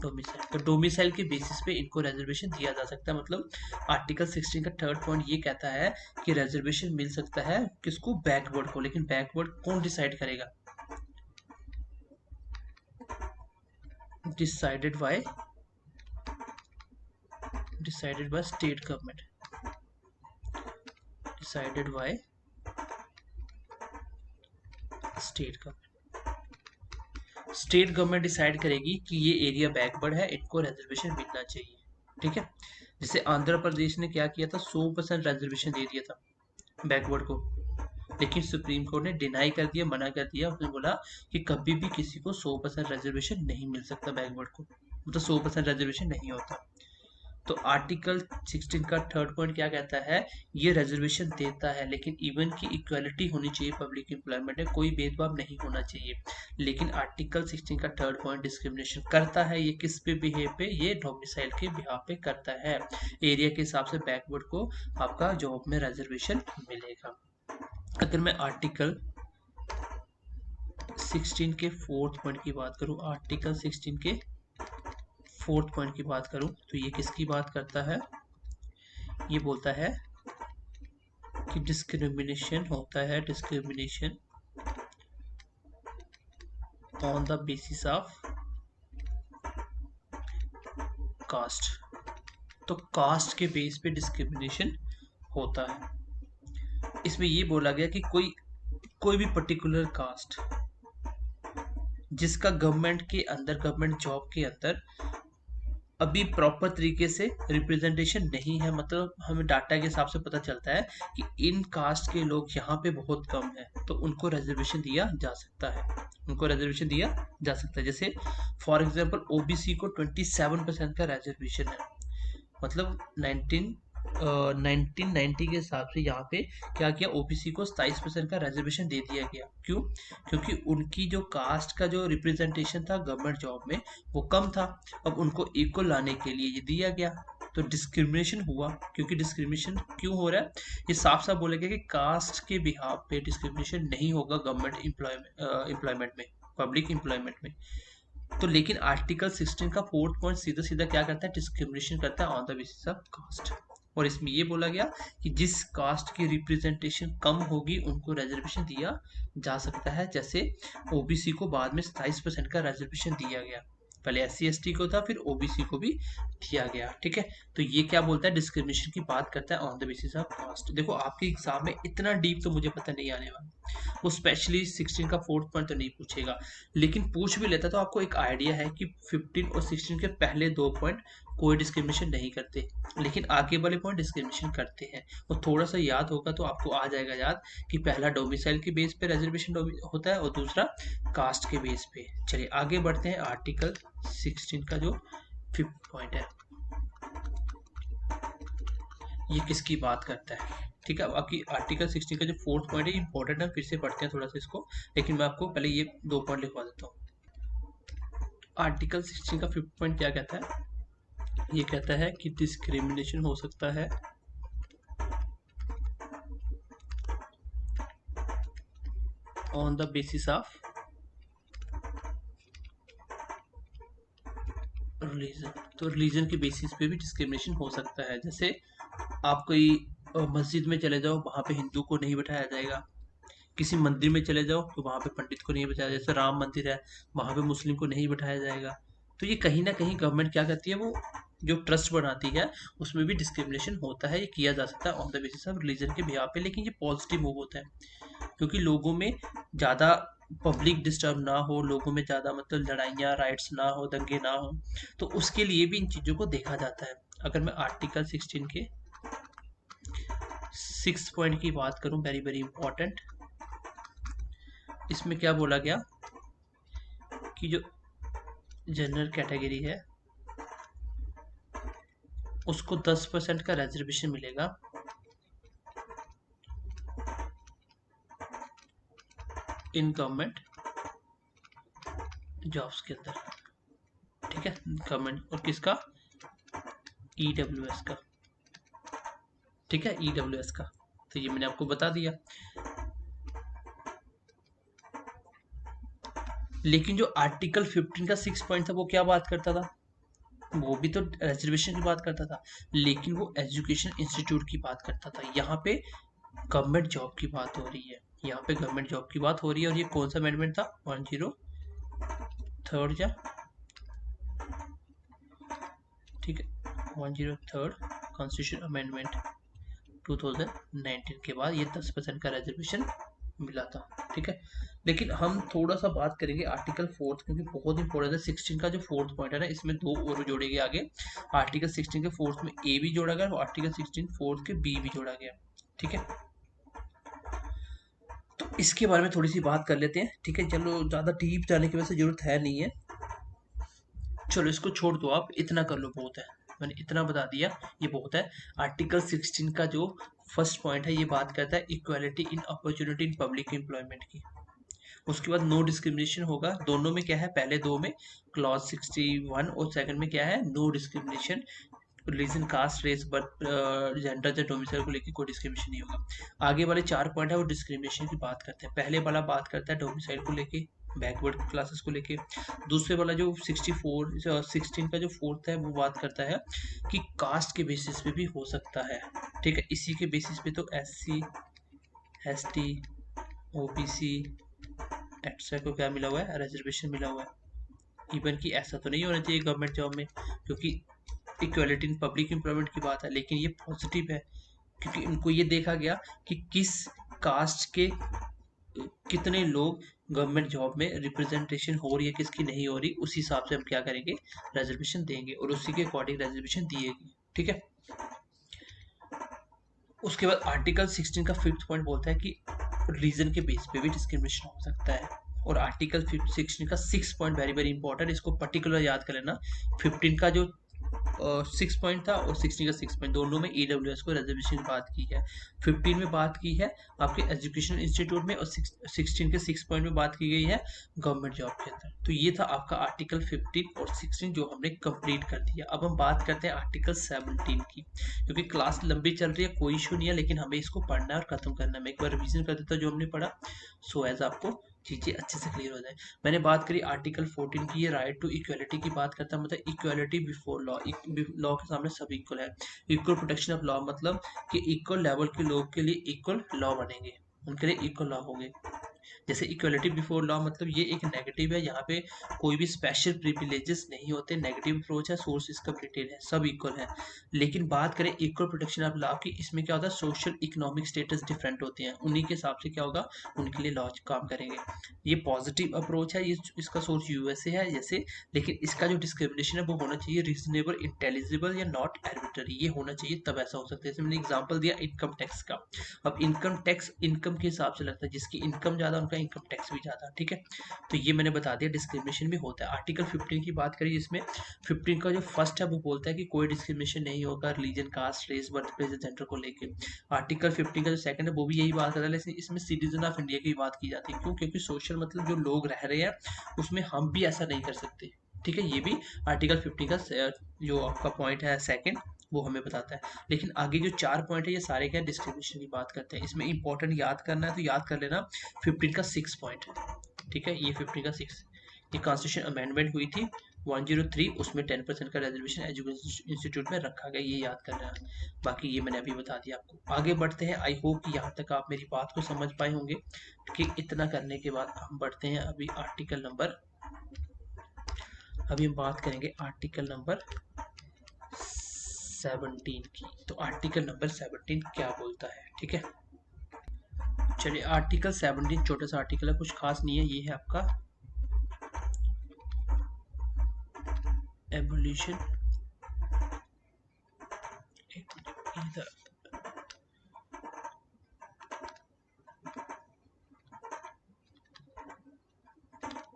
डोमिसाइल, तो डोमिसाइल के बेसिस पे इनको रिजर्वेशन दिया जा सकता है। मतलब आर्टिकल 16 का 3rd पॉइंट ये कहता है कि रिजर्वेशन मिल सकता है किसको, बैकवर्ड को। लेकिन बैकवर्ड कौन डिसाइड करेगा? Decided by state government, decided by state government decide करेगी कि ये एरिया बैकवर्ड है, इनको रिजर्वेशन मिलना चाहिए। ठीक है, जैसे आंध्र प्रदेश ने क्या किया था, 100% रिजर्वेशन दे दिया था बैकवर्ड को, लेकिन सुप्रीम कोर्ट ने डिनाई कर दिया, मना कर दिया। उसने बोला कि कभी भी किसी को 100% रिजर्वेशन नहीं मिल सकता बैकवर्ड को, मतलब 100% रिजर्वेशन नहीं होता। तो आर्टिकल 16 का 3rd पॉइंट क्या कहता है, ये रिजर्वेशन देता है, लेकिन इवन की इक्वालिटी होनी चाहिए पब्लिक एम्प्लॉयमेंट में, कोई भेदभाव नहीं होना चाहिए। लेकिन आर्टिकल 16 का 3rd पॉइंट डिस्क्रिमिनेशन करता है। ये किस पे बिहेव पे, ये डोमिसाइल के बिहाव पे करता है। एरिया के हिसाब से बैकवर्ड को आपका जॉब में रिजर्वेशन मिलेगा। अगर मैं आर्टिकल 16 के 4th पॉइंट की बात करूं, आर्टिकल 16 के 4th पॉइंट की बात करूं, तो ये किसकी बात करता है? ये बोलता है कि डिस्क्रिमिनेशन होता है, discrimination on the basis of caste. तो कास्ट के बेस पे डिस्क्रिमिनेशन होता है। इसमें ये बोला गया कि कोई भी पर्टिकुलर कास्ट जिसका गवर्नमेंट के अंदर, गवर्नमेंट जॉब के अंदर अभी प्रॉपर तरीके से रिप्रेजेंटेशन नहीं है, मतलब हमें डाटा के हिसाब से पता चलता है कि इन कास्ट के लोग यहाँ पे बहुत कम है, तो उनको रिजर्वेशन दिया जा सकता है, उनको रिजर्वेशन दिया जा सकता है। जैसे फॉर एग्जांपल ओबीसी को 27% का रिजर्वेशन है, मतलब 1990 के हिसाब से यहाँ पे क्या किया, ओबीसी को 27% का रिजर्वेशन दे दिया गया। क्यों? क्योंकि उनकी जो कास्ट का जो रिप्रेजेंटेशन था गवर्नमेंट जॉब में वो कम था, अब उनको इक्वल लाने के लिए ये दिया गया। तो डिस्क्रिमिनेशन हुआ, क्योंकि डिस्क्रिमिनेशन क्यों हो रहा है, ये साफ साफ बोला गया कि कास्ट के बिहाव पे डिस्क्रिमिनेशन नहीं होगा गवर्नमेंट एम्प्लॉयमेंट में, पब्लिक एम्प्लॉयमेंट में। तो लेकिन आर्टिकल 16 का 4th पॉइंट सीधा सीधा क्या करता है, डिस्क्रिमिनेशन करता है on the basis of caste. और इसमें ये बोला गया कि जिस कास्ट की रिप्रेजेंटेशन कम होगी उनको रिजर्वेशन दिया जा सकता है। जैसे ओबीसी को बाद में 27% का रिजर्वेशन दिया गया, पहले एससी एसटी को था, फिर ओबीसी को भी दिया गया। ठीक है, तो ये क्या बोलता है, डिस्क्रिमिनेशन की बात करता है on the basis of caste. देखो आपके एग्जाम में इतना डीप तो मुझे पता नहीं आने वाला, वो स्पेशली 16 का 4th पॉइंट तो नहीं पूछेगा, लेकिन पूछ भी लेता तो आपको एक आइडिया है कि 15 और 16 के पहले 2 पॉइंट कोई डिस्क्रिमिनेशन नहीं करते, लेकिन आगे वाले पॉइंट डिस्क्रिमिनेशन करते हैं। और थोड़ा सा याद होगा तो आपको आ जाएगा याद कि पहला डोमिसाइल के बेस पे रिजर्वेशन होता है और दूसरा कास्ट के बेस पे। चलिए आगे बढ़ते हैं। आर्टिकल 16 का जो 5th पॉइंट है, ये किसकी बात करता है? ठीक है, बाकी आर्टिकल 16 का जो 4th पॉइंट है इंपॉर्टेंट है, फिर से पढ़ते हैं थोड़ा सा इसको, लेकिन मैं आपको पहले ये 2 पॉइंट लिखवा देता हूँ। आर्टिकल 16 का 5th पॉइंट क्या कहता है? ये कहता है कि डिस्क्रिमिनेशन हो सकता है on the basis of religion. तो रिलीजन के बेसिस पे भी डिस्क्रिमिनेशन हो सकता है। जैसे आप कोई मस्जिद में चले जाओ, वहाँ पे हिंदू को नहीं बैठाया जाएगा। किसी मंदिर में चले जाओ तो वहाँ पे पंडित को नहीं बैठाया, जैसे राम मंदिर है वहाँ पे मुस्लिम को नहीं बैठाया जाएगा। तो ये कहीं ना कहीं गवर्नमेंट क्या करती है, वो जो ट्रस्ट बनाती है उसमें भी डिस्क्रिमिनेशन होता है, ये किया जा सकता है on the basis of religion के बिहाफ पे। लेकिन ये पॉजिटिव मूव होता है, क्योंकि लोगों में ज़्यादा पब्लिक डिस्टर्ब ना हो, लोगों में ज़्यादा मतलब लड़ाइयाँ राइट्स ना हो, दंगे ना हो, तो उसके लिए भी इन चीज़ों को देखा जाता है। अगर मैं आर्टिकल 16 के 6 पॉइंट की बात करूं, वेरी वेरी इंपॉर्टेंट, इसमें क्या बोला गया कि जो जनरल कैटेगरी है उसको 10% का रिजर्वेशन मिलेगा इन गवर्नमेंट जॉब्स के अंदर। ठीक है, गवर्नमेंट और किसका? ईडब्ल्यूएस का। ठीक है, ईडब्ल्यूएस का। तो ये मैंने आपको बता दिया। लेकिन जो आर्टिकल 15 का 6 पॉइंट था वो क्या बात करता था? वो भी तो रिजर्वेशन की बात करता था, लेकिन वो एजुकेशन इंस्टीट्यूट की बात करता था। यहाँ पे गवर्नमेंट जॉब की बात हो रही है, यहाँ पे गवर्नमेंट जॉब की बात हो रही है। और ये कौन सा अमेंडमेंट था? 103 या ठीक है 103 कॉन्स्टिट्यूशन अमेंडमेंट 2019 के बाद ये 10% का रिजर्वेशन मिला था। ठीक है, लेकिन हम थोड़ा सा बात करेंगे आर्टिकल 4, क्योंकि बहुत इंपॉर्टेंट है। 16 का जो 4th पॉइंट है ना, इसमें 2 और जोड़ेंगे आगे। आर्टिकल 16 के 4th में ए भी जोड़ा गया और आर्टिकल 16 4th के बी भी जोड़ा गया। ठीक है, तो इसके बारे में थोड़ी सी बात कर लेते हैं। ठीक है, चलो ज़्यादा डीप जाने की वैसे जरूरत है नहीं है, चलो इसको छोड़ दो, आप इतना कर लो, बहुत है, मैंने इतना बता दिया, ये बहुत है। आर्टिकल 16 का जो 1st पॉइंट है ये बात करता है equality in opportunity in public employment की। उसके बाद नो डिस्क्रिमिनेशन होगा। दोनों में क्या है, पहले दो में क्लॉज 61 और सेकंड में क्या है, no discrimination religion, caste, race, birth, gender या डोमिसाइल को लेकर कोई डिस्क्रिमिनेशन नहीं होगा। आगे वाले 4 पॉइंट है वो डिस्क्रिमिनेशन की बात करते हैं। पहले वाला बात करता है डोमिसाइल को लेके, बैकवर्ड क्लासेस को लेके। दूसरे वाला जो 16 का जो 4th है वो बात करता है कि कास्ट के बेसिस पे भी हो सकता है। ठीक है, इसी के बेसिस पे तो SC, ST, OBC एक्स्ट्रा को क्या मिला हुआ है, रिजर्वेशन मिला हुआ है। इवन कि ऐसा तो नहीं होना चाहिए गवर्नमेंट जॉब में, क्योंकि इक्वालिटी इन पब्लिक एम्प्लॉयमेंट की बात है, लेकिन ये पॉजिटिव है, क्योंकि इनको ये देखा गया कि किस कास्ट के कितने लोग गवर्नमेंट जॉब में रिप्रेजेंटेशन हो रही है, किसकी नहीं हो रही, उस हिसाब से हम क्या करेंगे, रिजर्वेशन देंगे और उसी के अकॉर्डिंग रिजर्वेशन दिएगी। ठीक है, उसके बाद आर्टिकल 16 का 5th पॉइंट बोलता है कि रीजन के बेस पे भी डिस्क्रिमिनेशन हो सकता है। और आर्टिकल 16 का 6 पॉइंट वेरी वेरी इंपॉर्टेंट, इसको पर्टिकुलर याद कर लेना। 15 का जो 6 पॉइंट था और 16 का 6 पॉइंट, दोनों में ईडब्ल्यूएस को रिजर्वेशन की बात की है। 15 में बात की है आपके एजुकेशन इंस्टीट्यूट में और 16 के 6 पॉइंट में बात की गई है गवर्नमेंट जॉब के अंदर। तो ये था आपका आर्टिकल 15 और 16 जो हमने कंप्लीट कर दिया। अब हम बात करते हैं आर्टिकल 17 की, क्योंकि क्लास लंबी चल रही है, कोई इशू नहीं है, लेकिन हमें इसको पढ़ना और खत्म करना है। मैं एक बार रिविजन कर देता हूँ जो हमने पढ़ा, सो एज आपको चीज़ें अच्छे से क्लियर हो जाए। मैंने बात करी आर्टिकल 14 की, ये राइट टू इक्वलिटी की बात करता है, मतलब इक्वलिटी बिफोर लॉ, लॉ के सामने सब इक्वल है। इक्वल प्रोटेक्शन ऑफ लॉ मतलब कि इक्वल लेवल के लोग के लिए इक्वल लॉ बनेंगे, उनके लिए इक्वल लॉ होंगे। जैसे इक्वलिटी बिफोर लॉ मतलब ये एक नेगेटिव है, यहाँ पे कोई भी स्पेशल प्रिविलेजेस नहीं होते, नेगेटिव अप्रोच है, सोर्स इसका ब्रिटेन है, सब इक्वल है। लेकिन बात करें इक्वल प्रोटेक्शन ऑफ लॉ की, इसमें क्या होता है, सोशल इकोनॉमिक स्टेटस डिफरेंट होते हैं, उन्हीं के हिसाब से क्या होगा, उनके लिए लॉ काम करेंगे। ये पॉजिटिव अप्रोच है, ये इसका सोर्स यूएसए है जैसे, लेकिन इसका जो डिस्क्रिमिनेशन है वो होना चाहिए रीजनेबल, इंटेलिजिबल या नॉट आर्बिट्ररी, ये होना चाहिए, तब ऐसा हो सकता है। जैसे मैंने एग्जांपल दिया इनकम टैक्स का। अब इनकम टैक्स इनकम के हिसाब से लगता है, जिसकी इनकम ज़्यादा उनका इनकम टैक्स भी ज़्यादा, ठीक है। तो ये मैंने बता दिया, डिस्क्रिमिनेशन भी होता है। आर्टिकल 15 की बात करें, जिसमें 15 का जो फर्स्ट है वो बोलता है कि कोई डिस्क्रिमिनेशन नहीं होगा religion, caste, race, birth place, gender को लेके। आर्टिकल 15 का जो सेकंड है वो भी यही बात करता है, लेकिन इसमें सिटीजन ऑफ इंडिया की बात की जाती है। क्यों? क्योंकि सोशल मतलब जो लोग रह रहे हैं उसमें हम भी ऐसा नहीं कर सकते, ठीक है। ये भी आर्टिकल 50 का जो आपका पॉइंट है सेकंड, वो हमें बताता है। लेकिन आगे जो 4 पॉइंट है ये सारे क्या डिस्क्रिमिनेशन की बात करते हैं। इसमें इंपॉर्टेंट याद करना है तो याद कर लेना 15 का 6 पॉइंट है, ठीक है। ये 15 का 6, ये कॉन्स्टिट्यूशन अमेंडमेंट हुई थी 103, उसमें 10% का रिजर्वेशन एजुकेशन इंस्टीट्यूट में रखा गया, ये याद कर लेना। बाकी ये मैंने अभी बता दिया आपको। आगे बढ़ते हैं, आई होप कि यहाँ तक आप मेरी बात को समझ पाए होंगे। कि इतना करने के बाद हम बढ़ते हैं अभी हम बात करेंगे आर्टिकल नंबर 17 की। तो आर्टिकल नंबर 17 क्या बोलता है, ठीक है। चलिए, आर्टिकल 17 छोटा सा आर्टिकल है, कुछ खास नहीं है। ये है आपका एबोलिशन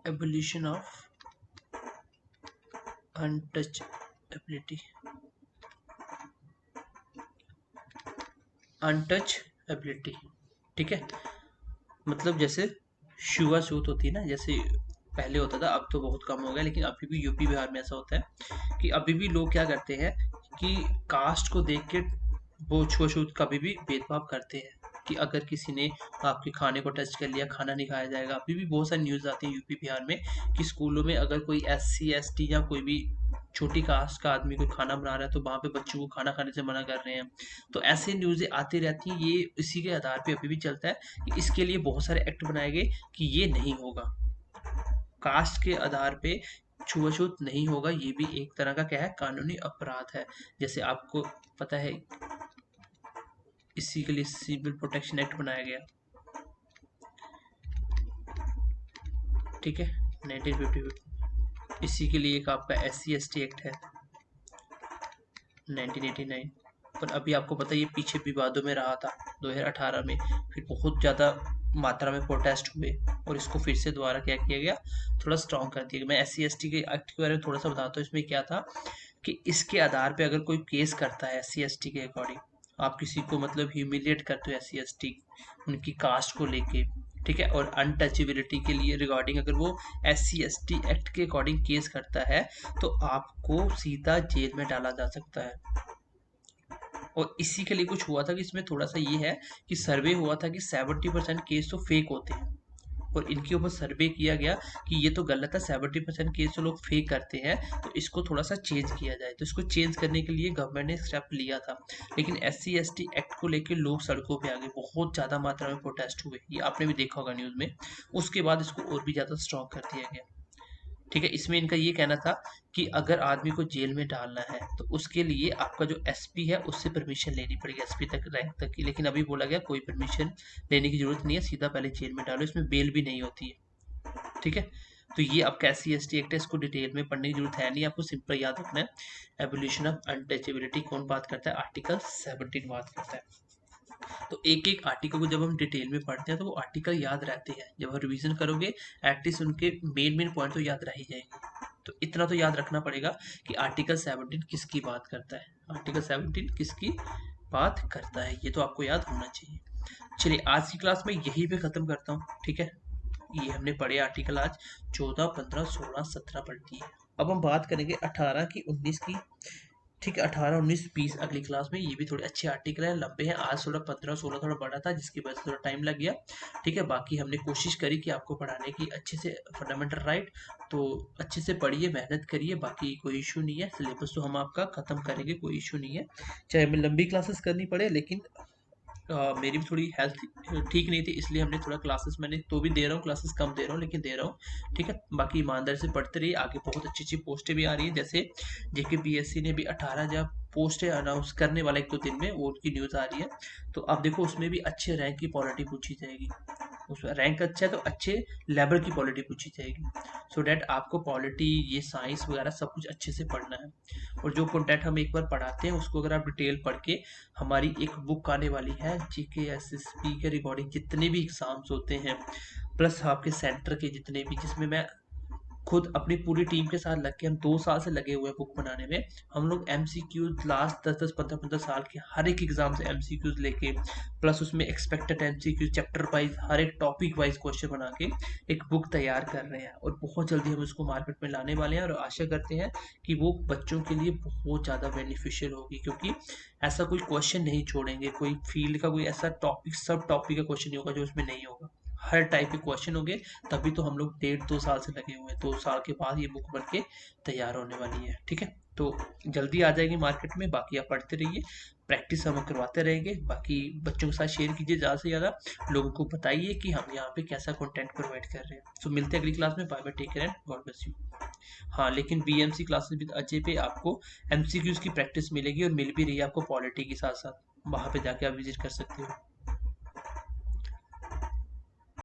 एबोलिशन ऑफ अनटचेबिलिटी, ठीक है। मतलब जैसे छुआछूत होती है ना, जैसे पहले होता था, अब तो बहुत कम हो गया, लेकिन अभी भी यूपी बिहार में ऐसा होता है कि अभी भी लोग क्या करते हैं कि कास्ट को देख के वो छुआछूत कभी भी भेदभाव करते हैं, कि अगर किसी ने आपके खाने को टच कर लिया, खाना नहीं खाया जाएगा। अभी भी बहुत सारी न्यूज़ आती है यूपी बिहार में कि स्कूलों में अगर कोई SC ST या कोई भी छोटी कास्ट का आदमी कोई खाना बना रहा है तो वहाँ पे बच्चों को खाना खाने से मना कर रहे हैं। तो ऐसे न्यूज़ें आती रहती हैं, ये इसी के आधार पे अभी भी चलता है कि इसके लिए बहुत सारे एक्ट बनाए गए कि ये नहीं होगा, कास्ट के आधार पे छुआछूत नहीं होगा। ये भी एक तरह का क्या है, कानूनी अपराध है। जैसे आपको पता है, इसी के लिए सिविल प्रोटेक्शन एक्ट बनाया गया, ठीक है, 1950। इसी के लिए एक आपका SC ST एक्ट है 1989। पर अभी आपको पता है ये पीछे विवादों में रहा था 2018 में, फिर बहुत ज़्यादा मात्रा में प्रोटेस्ट हुए और इसको फिर से दोबारा क्या किया गया, थोड़ा स्ट्रॉन्ग कर दिया गया। मैं SC ST के एक्ट के बारे में थोड़ा सा बताता हूँ। इसमें क्या था कि इसके आधार पे अगर कोई केस करता है SC ST के अकॉर्डिंग, आप किसी को मतलब ह्यूमिलिएट करते हो SC ST उनकी कास्ट को लेके, ठीक है, और अनटचेबिलिटी के लिए रिगार्डिंग अगर वो SC ST एक्ट के अकॉर्डिंग केस करता है तो आपको सीधा जेल में डाला जा सकता है। और इसी के लिए कुछ हुआ था कि इसमें थोड़ा सा ये है कि सर्वे हुआ था कि 70% केस तो फेक होते हैं, और इनके ऊपर सर्वे किया गया कि ये तो गलत है, 70% केस तो लोग फेक करते हैं, तो इसको थोड़ा सा चेंज किया जाए। तो इसको चेंज करने के लिए गवर्नमेंट ने स्टेप लिया था। लेकिन SC ST एक्ट को लेकर लोग सड़कों पे आ गए, बहुत ज़्यादा मात्रा में प्रोटेस्ट हुए, ये आपने भी देखा होगा न्यूज़ में। उसके बाद इसको और भी ज़्यादा स्ट्रॉन्ग कर दिया गया, ठीक है। इसमें इनका ये कहना था कि अगर आदमी को जेल में डालना है तो उसके लिए आपका जो SP है उससे परमिशन लेनी पड़ेगी, SP तक रैंक तक की। लेकिन अभी बोला गया कोई परमिशन लेने की जरूरत नहीं है, सीधा पहले जेल में डालो, इसमें बेल भी नहीं होती है, ठीक है। तो ये आपका SC ST एक्ट है, इसको डिटेल में पढ़ने की जरूरत है नहीं, आपको सिंपल याद रखना है। एबोलिशन ऑफ अनटचेबिलिटी कौन बात करता है, आर्टिकल 17 बात करता है। तो एक एक आर्टिकल को जब हम डिटेल में पढ़ते हैं तो वो आर्टिकल याद रहते हैं, जब हम रिवीजन करोगे एटलीस्ट उनके मेन पॉइंट तो याद रह ही जाएंगे। तो इतना तो याद रखना पड़ेगा कि आर्टिकल 17 किसकी बात करता है, आर्टिकल 17 किसकी बात करता है, ये तो आपको याद होना चाहिए। चलिए, आज की क्लास में यही पे खत्म करता हूँ, ठीक है। ये हमने पढ़े आर्टिकल आज 14, 15, 16, 17 पढ़ दिए। अब हम बात करेंगे 18 की, 19 की, ठीक है। 18, 19, 20 अगली क्लास में। ये भी थोड़े अच्छे आर्टिकल हैं, लंबे हैं। आज थोड़ा 15, 16 थोड़ा बड़ा था जिसकी वजह से थोड़ा टाइम लग गया, ठीक है। बाकी हमने कोशिश करी कि आपको पढ़ाने की अच्छे से, फंडामेंटल राइट, तो अच्छे से पढ़िए, मेहनत करिए, बाकी कोई इशू नहीं है। सिलेबस तो हम आपका ख़त्म करेंगे, कोई इशू नहीं है, चाहे हमें लंबी क्लासेस करनी पड़े, लेकिन मेरी भी थोड़ी हेल्थ ठीक नहीं थी, इसलिए हमने थोड़ा क्लासेस, मैंने तो भी दे रहा हूँ क्लासेस, कम दे रहा हूँ लेकिन दे रहा हूँ, ठीक है। बाकी ईमानदारी से पढ़ते रहिए, आगे बहुत अच्छी अच्छी पोस्टें भी आ रही है, जैसे JKPSC ने भी 18,000 पोस्टें अनाउंस करने वाला 1-2 दिन में, वो उनकी न्यूज़ आ रही है। तो अब देखो उसमें भी अच्छे रैंक की पॉलिटी पूछी जाएगी, उसमें रैंक अच्छा है तो अच्छे लेवल की पॉलिटी पूछी जाएगी, सो डैट आपको पॉलिटी, ये साइंस वगैरह सब कुछ अच्छे से पढ़ना है। और जो कंटेंट हम एक बार पढ़ाते हैं उसको अगर आप डिटेल पढ़ के, हमारी एक बुक आने वाली है GK SSB के रिगार्डिंग जितने भी एग्जाम्स होते हैं, प्लस आपके सेंटर के जितने भी, जिसमें मैं खुद अपनी पूरी टीम के साथ लग के, हम 2 साल से लगे हुए हैं बुक बनाने में। हम लोग MCQs लास्ट 10-10 15-15 साल के हर एक एग्जाम से MCQs लेके, प्लस उसमें एक्सपेक्टेड MCQs चैप्टर वाइज, हर एक टॉपिक वाइज क्वेश्चन बना के एक बुक तैयार कर रहे हैं, और बहुत जल्दी हम उसको मार्केट में लाने वाले हैं, और आशा करते हैं कि वो बच्चों के लिए बहुत ज़्यादा बेनिफिशियल होगी, क्योंकि ऐसा कोई क्वेश्चन नहीं छोड़ेंगे, कोई फील्ड का कोई ऐसा टॉपिक, सब टॉपिक का क्वेश्चन नहीं होगा जो उसमें नहीं होगा, हर टाइप के क्वेश्चन होंगे। तभी तो हम लोग 1.5-2 साल से लगे हुए हैं, 2 साल के बाद ये बुक बन के तैयार होने वाली है, ठीक है। तो जल्दी आ जाएगी मार्केट में, बाकी आप पढ़ते रहिए, प्रैक्टिस हम करवाते रहेंगे, बाकी बच्चों के साथ शेयर कीजिए, ज़्यादा से ज़्यादा लोगों को बताइए कि हम यहाँ पे कैसा कंटेंट प्रोवाइड कर रहे हैं। सो मिलते हैं अगली क्लास में, bye bye, take care and God bless you. हाँ, लेकिन BMC क्लासेस विद अजय पे आपको MCQs की प्रैक्टिस मिलेगी, और मिल भी रही है आपको पॉलिटी के साथ साथ, वहाँ पे जाके आप विजिट कर सकते हो।